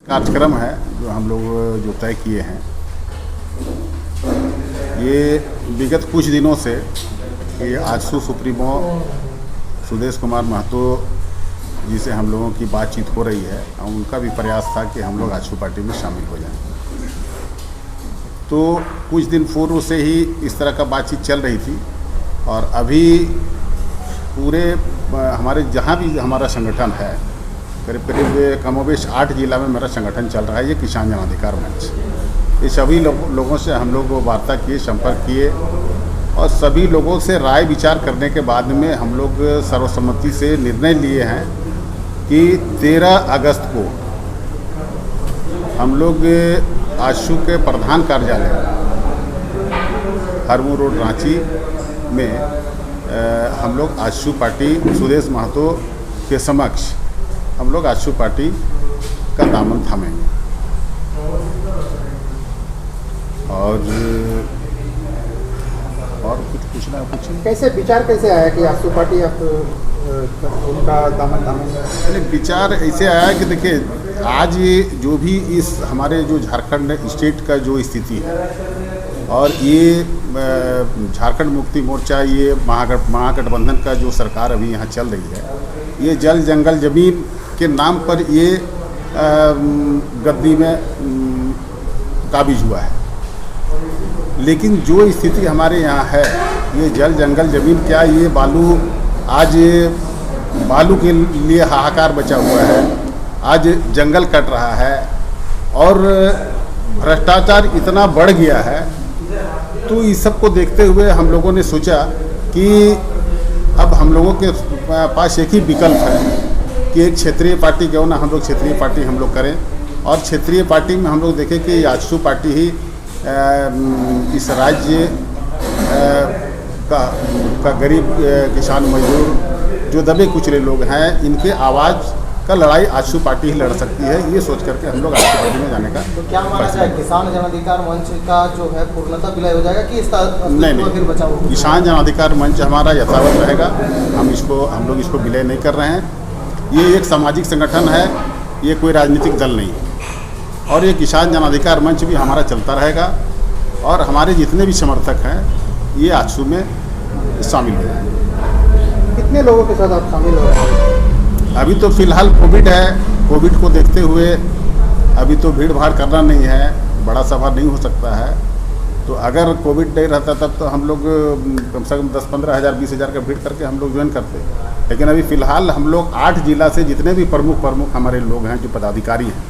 कार्यक्रम है जो हम लोग जो तय किए हैं, ये विगत कुछ दिनों से ये आजसू सुप्रीमो सुदेश कुमार महतो जी से हम लोगों की बातचीत हो रही है और उनका भी प्रयास था कि हम लोग आजसू पार्टी में शामिल हो जाएं। तो कुछ दिन पूर्व से ही इस तरह का बातचीत चल रही थी और अभी पूरे हमारे जहाँ भी हमारा संगठन है, करीब करीब कमोबेश 8 जिला में मेरा संगठन चल रहा है, ये किसान जन अधिकार मंच। ये सभी लोगों से हम लोग वार्ता किए, संपर्क किए और सभी लोगों से राय विचार करने के बाद में हम लोग सर्वसम्मति से निर्णय लिए हैं कि 13 अगस्त को हम लोग आजसू के प्रधान कार्यालय हरमू रोड रांची में हम लोग आजसू पार्टी सुदेश महतो के समक्ष हम लोग आजसू पार्टी का दामन थामेंगे। और कुछ पूछना है? कुछ कैसे विचार कैसे आया कि आजसू पार्टी आप उनका दामन थामेंगे? विचार ऐसे आया कि देखिए, आज ये जो भी इस हमारे जो झारखंड स्टेट का जो स्थिति है और ये झारखंड मुक्ति मोर्चा, ये महागठबंधन का जो सरकार अभी यहाँ चल रही है, ये जल जंगल जमीन के नाम पर ये गद्दी में काबिज हुआ है। लेकिन जो स्थिति हमारे यहाँ है, ये जल जंगल जमीन क्या, ये बालू, आज बालू के लिए हाहाकार बचा हुआ है, आज जंगल कट रहा है और भ्रष्टाचार इतना बढ़ गया है। तो इस सब को देखते हुए हम लोगों ने सोचा कि अब हम लोगों के पास एक ही विकल्प है कि एक क्षेत्रीय पार्टी क्यों ना हम लोग क्षेत्रीय पार्टी हम लोग करें और क्षेत्रीय पार्टी में हम लोग देखें कि आजसू पार्टी ही इस राज्य का गरीब किसान मजदूर जो दबे कुचले लोग हैं, इनके आवाज़ का लड़ाई आजसू पार्टी ही लड़ सकती है। ये सोच करके हम लोग आजसू पार्टी में जाने का तो क्या माना जाए, किसान जन अधिकार मंच का जो है पूर्णतः विलय हो जाएगा कि नहीं, फिर बचा होगा? किसान जन अधिकार मंच हमारा यथावत रहेगा। हम लोग इसको विलय नहीं कर रहे हैं। ये एक सामाजिक संगठन है, ये कोई राजनीतिक दल नहीं है और ये किसान जन अधिकार मंच भी हमारा चलता रहेगा और हमारे जितने भी समर्थक हैं ये आजसू में शामिल हो जाएंगे। कितने लोगों के साथ आप शामिल हो रहे हैं? अभी तो फिलहाल कोविड है, कोविड को देखते हुए अभी तो भीड़ भाड़ करना नहीं है, बड़ा सभा नहीं हो सकता है। तो अगर कोविड नहीं रहता तब तो हम लोग कम से कम 10-15 हज़ार 20 हज़ार का भीड़ करके हम लोग ज्वाइन करते। लेकिन अभी फ़िलहाल हम लोग 8 जिला से जितने भी प्रमुख हमारे लोग हैं, जो पदाधिकारी हैं,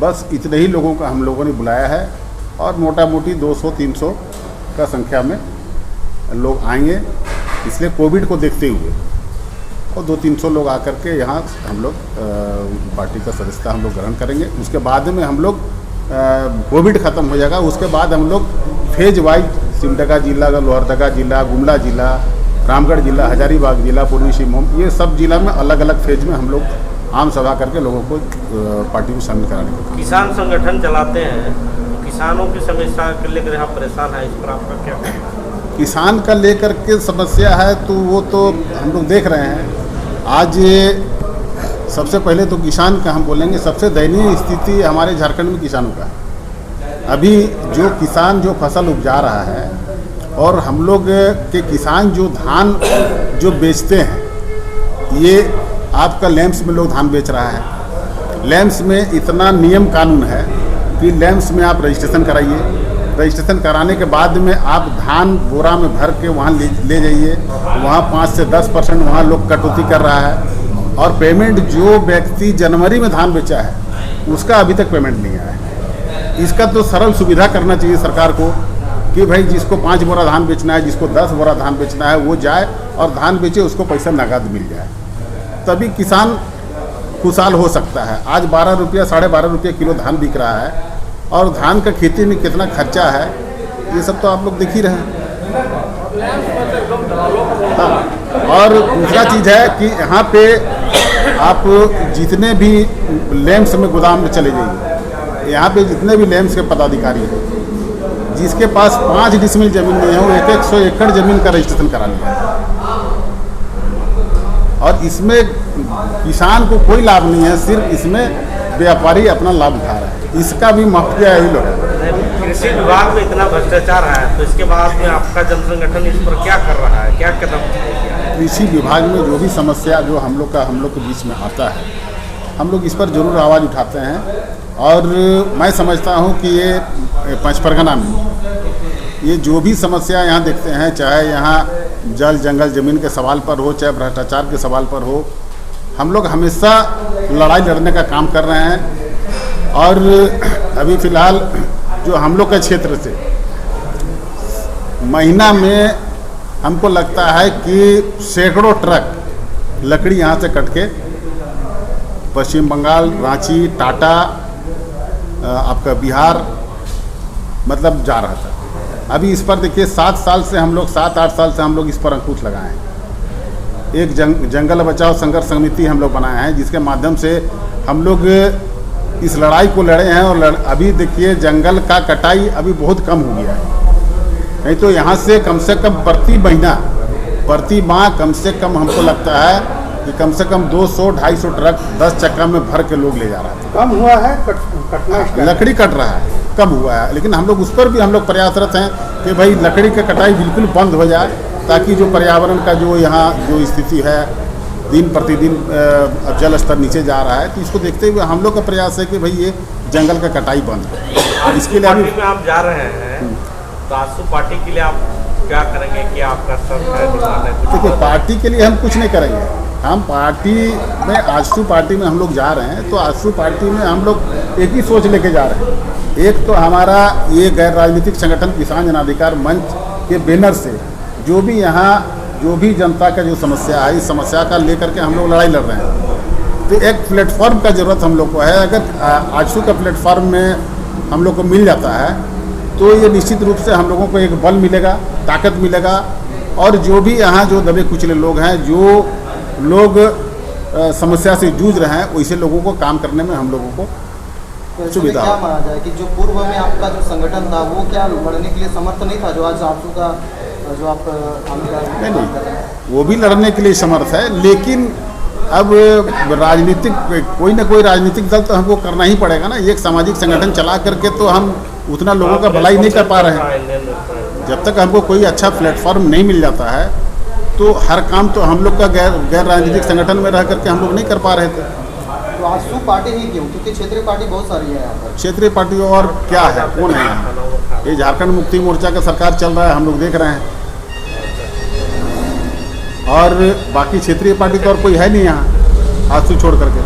बस इतने ही लोगों का हम लोगों ने बुलाया है और मोटा मोटी 200-300 का संख्या में लोग आएंगे। इसलिए कोविड को देखते हुए और 200-300 लोग आकर के यहाँ हम लोग पार्टी का सदस्यता हम लोग ग्रहण करेंगे। उसके बाद में हम लोग कोविड ख़त्म हो जाएगा, उसके बाद हम लोग फेज वाइज सिमडेगा जिला, लोहरदगा जिला, गुमला जिला, रामगढ़ जिला, हजारीबाग जिला, पूर्वी सिंहभूम, ये सब जिला में अलग अलग फेज में हम लोग आम सभा करके लोगों को पार्टी में शामिल कराने का। किसान संगठन चलाते हैं, किसानों की समस्या को लेकर यहाँ परेशान है, इस पर आपका क्या कहना है? किसान का लेकर के समस्या है तो वो तो हम लोग देख रहे हैं। आज सबसे पहले तो किसान का हम बोलेंगे, सबसे दयनीय स्थिति हमारे झारखंड में किसानों का है। अभी जो किसान जो फसल उपजा रहा है और हम लोग के किसान जो धान जो बेचते हैं, ये आपका लैंप्स में लोग धान बेच रहा है। लैंप्स में इतना नियम कानून है कि लैंप्स में आप रजिस्ट्रेशन कराइए, रजिस्ट्रेशन कराने के बाद में आप धान बोरा में भर के वहाँ ले जाइए, वहाँ 5 से 10% वहाँ लोग कटौती कर रहा है और पेमेंट जो व्यक्ति जनवरी में धान बेचा है उसका अभी तक पेमेंट नहीं आया है। इसका तो सरल सुविधा करना चाहिए सरकार को कि भाई जिसको 5 बोरा धान बेचना है, जिसको 10 बोरा धान बेचना है, वो जाए और धान बेचे, उसको पैसा नगद मिल जाए, तभी किसान खुशहाल हो सकता है। आज 12 रुपया 12.5 रुपये किलो धान बिक रहा है और धान का खेती में कितना खर्चा है ये सब तो आप लोग देख ही रहे हैं। हाँ, और दूसरा चीज़ है कि यहाँ पे आप जितने भी लैंप्स में गोदाम में चले जाइए, यहाँ पे जितने भी लैंप्स के पदाधिकारी हैं, जिसके पास 5 डिसमिल जमीन नहीं है, वो 100 एकड़ जमीन का रजिस्ट्रेशन करा लिया है। और इसमें किसान को कोई लाभ नहीं है, सिर्फ इसमें व्यापारी अपना लाभ उठा रहे हैं, इसका भी माफिया यही लोग है। कृषि विभाग में इतना भ्रष्टाचार है तो इसके बाद में आपका जन संगठन इस पर क्या कर रहा है, क्या कदम उठाएगा? कृषि विभाग में जो भी समस्या जो हम लोग के बीच में आता है, हम लोग इस पर जरूर आवाज़ उठाते हैं। और मैं समझता हूं कि ये पंच परगना में ये जो भी समस्या यहाँ देखते हैं, चाहे यहाँ जल जंगल ज़मीन के सवाल पर हो, चाहे भ्रष्टाचार के सवाल पर हो, हम लोग हमेशा लड़ाई लड़ने का काम कर रहे हैं। और अभी फ़िलहाल जो हम लोग के क्षेत्र से महीना में हमको लगता है कि सैकड़ों ट्रक लकड़ी यहाँ से कट के पश्चिम बंगाल, रांची, टाटा, आपका बिहार मतलब जा रहा था। अभी इस पर देखिए 7-8 साल से हम लोग इस पर अंकुश लगाए हैं। एक जंगल बचाओ संघर्ष समिति हम लोग बनाए हैं, जिसके माध्यम से हम लोग इस लड़ाई को लड़े हैं। और अभी देखिए जंगल का कटाई अभी बहुत कम हो गया है, नहीं तो यहाँ से कम प्रति माह कम से कम हमको लगता है कि कम से कम 200-250 ट्रक 10 चक्का में भर के लोग ले जा रहा है। कम हुआ है कटना, लकड़ी कट रहा है, कम हुआ है, लेकिन हम लोग उस पर भी हम लोग प्रयासरत हैं कि भाई लकड़ी की कटाई बिल्कुल बंद हो जाए, ताकि जो पर्यावरण का जो यहाँ जो स्थिति है दिन प्रतिदिन अब जल स्तर नीचे जा रहा है, तो इसको देखते हुए हम लोग का प्रयास है कि भाई ये जंगल का कटाई बंद हो। इसके लिए अभी में आप जा रहे हैं तो आजसू पार्टी के लिए आप क्या करेंगे कि आपका शर्त है, डिमांड है? देखिए पार्टी के लिए हम कुछ नहीं करेंगे। हम पार्टी में आजसू पार्टी में हम लोग जा रहे हैं, तो आजसू पार्टी में हम लोग एक ही सोच लेके जा रहे हैं। एक तो हमारा ये गैर राजनीतिक संगठन किसान जन अधिकार मंच के बैनर से जो भी यहाँ जो भी जनता का जो समस्या है, इस समस्या का लेकर के हम लोग लड़ाई लड़ रहे हैं। तो एक प्लेटफॉर्म का ज़रूरत हम लोग को है। अगर आजसू का प्लेटफॉर्म में हम लोग को मिल जाता है तो ये निश्चित रूप से हम लोगों को एक बल मिलेगा, ताकत मिलेगा। और जो भी यहाँ जो दबे कुचले लोग हैं, जो लोग समस्या से जूझ रहे हैं, वैसे लोगों को काम करने में हम लोगों को सुविधा। क्या माना जाए कि जो पूर्व में आपका जो संगठन था वो क्या लड़ने के लिए समर्थ नहीं था, जो आज आजसू का जो आप नहीं, वो भी लड़ने के लिए समर्थ है, लेकिन अब राजनीतिक कोई ना कोई राजनीतिक दल तो हमको करना ही पड़ेगा ना। एक सामाजिक संगठन चला करके तो हम उतना लोगों का भलाई नहीं कर पा रहे हैं। जब तक हमको कोई अच्छा प्लेटफॉर्म नहीं मिल जाता है तो हर काम तो हम लोग का गैर राजनीतिक संगठन में रह करके हम लोग नहीं कर पा रहे थे। तो आजसू पार्टी ही क्यों? क्योंकि क्षेत्रीय पार्टी बहुत सारी है यहाँ पर। क्षेत्रीय पार्टी और क्या है, कौन है यहाँ? ये झारखंड मुक्ति मोर्चा का सरकार चल रहा है, हम लोग देख रहे हैं। और बाकी क्षेत्रीय पार्टी तो और कोई है नहीं यहाँ आजसू छोड़ करके।